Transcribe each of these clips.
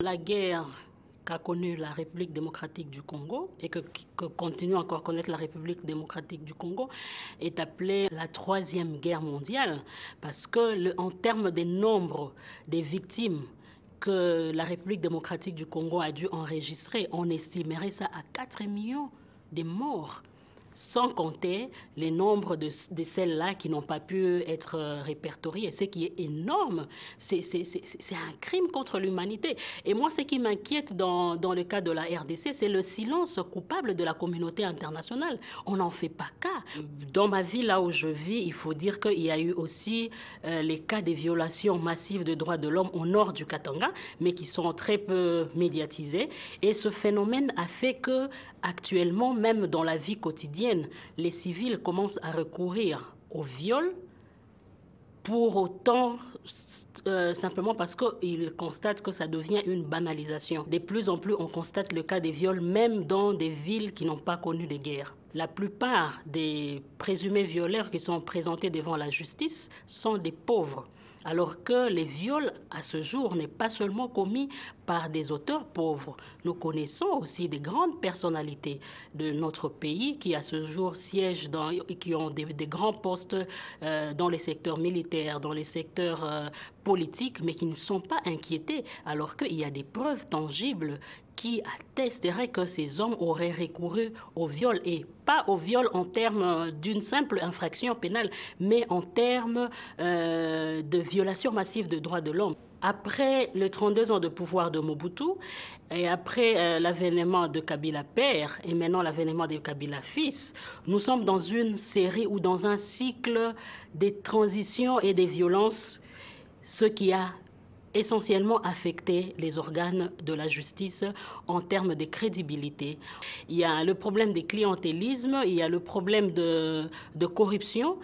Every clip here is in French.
La guerre qu'a connue la République démocratique du Congo et que continue encore à connaître la République démocratique du Congo est appelée la troisième guerre mondiale parce que en termes des nombres des victimes que la République démocratique du Congo a dû enregistrer, on estimerait ça à 4 millions de morts, sans compter les nombres de celles-là qui n'ont pas pu être répertoriées, ce qui est énorme. C'est un crime contre l'humanité. Et moi, ce qui m'inquiète dans le cas de la RDC, c'est le silence coupable de la communauté internationale. On n'en fait pas cas. Dans ma ville, là où je vis, il faut dire qu'il y a eu aussi les cas des violations massives de droits de l'homme au nord du Katanga, mais qui sont très peu médiatisés. Et ce phénomène a fait que, actuellement, même dans la vie quotidienne, les civils commencent à recourir au viol pour autant simplement parce qu'ils constatent que ça devient une banalisation. De plus en plus, on constate le cas des viols même dans des villes qui n'ont pas connu de guerre. La plupart des présumés violeurs qui sont présentés devant la justice sont des pauvres. Alors que les viols, à ce jour, n'est pas seulement commis par des auteurs pauvres. Nous connaissons aussi des grandes personnalités de notre pays qui, à ce jour, siègent qui ont des grands postes dans les secteurs militaires, dans les secteurs politiques, mais qui ne sont pas inquiétés, alors qu'il y a des preuves tangibles qui attesteraient que ces hommes auraient recouru au viol, et pas au viol en termes d'une simple infraction pénale, mais en termes de violation massive des droits de l'homme. Après les 32 ans de pouvoir de Mobutu et après l'avènement de Kabila père et maintenant l'avènement de Kabila fils, nous sommes dans une série ou dans un cycle des transitions et des violences, ce qui a essentiellement affecter les organes de la justice en termes de crédibilité. Il y a le problème des clientélismes, il y a le problème de corruption,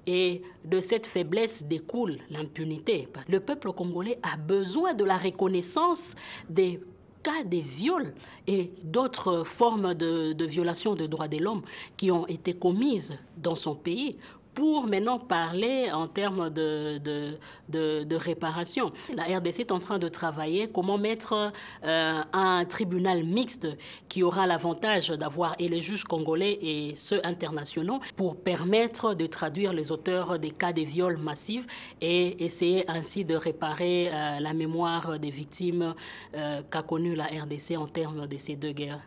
et de cette faiblesse découle l'impunité. Le peuple congolais a besoin de la reconnaissance des cas des viols et d'autres formes de violations des droits de l'homme qui ont été commises dans son pays, pour maintenant parler en termes de réparation. La RDC est en train de travailler comment mettre un tribunal mixte qui aura l'avantage d'avoir et les juges congolais et ceux internationaux pour permettre de traduire les auteurs des cas de viols massifs et essayer ainsi de réparer la mémoire des victimes qu'a connue la RDC en termes de ces deux guerres.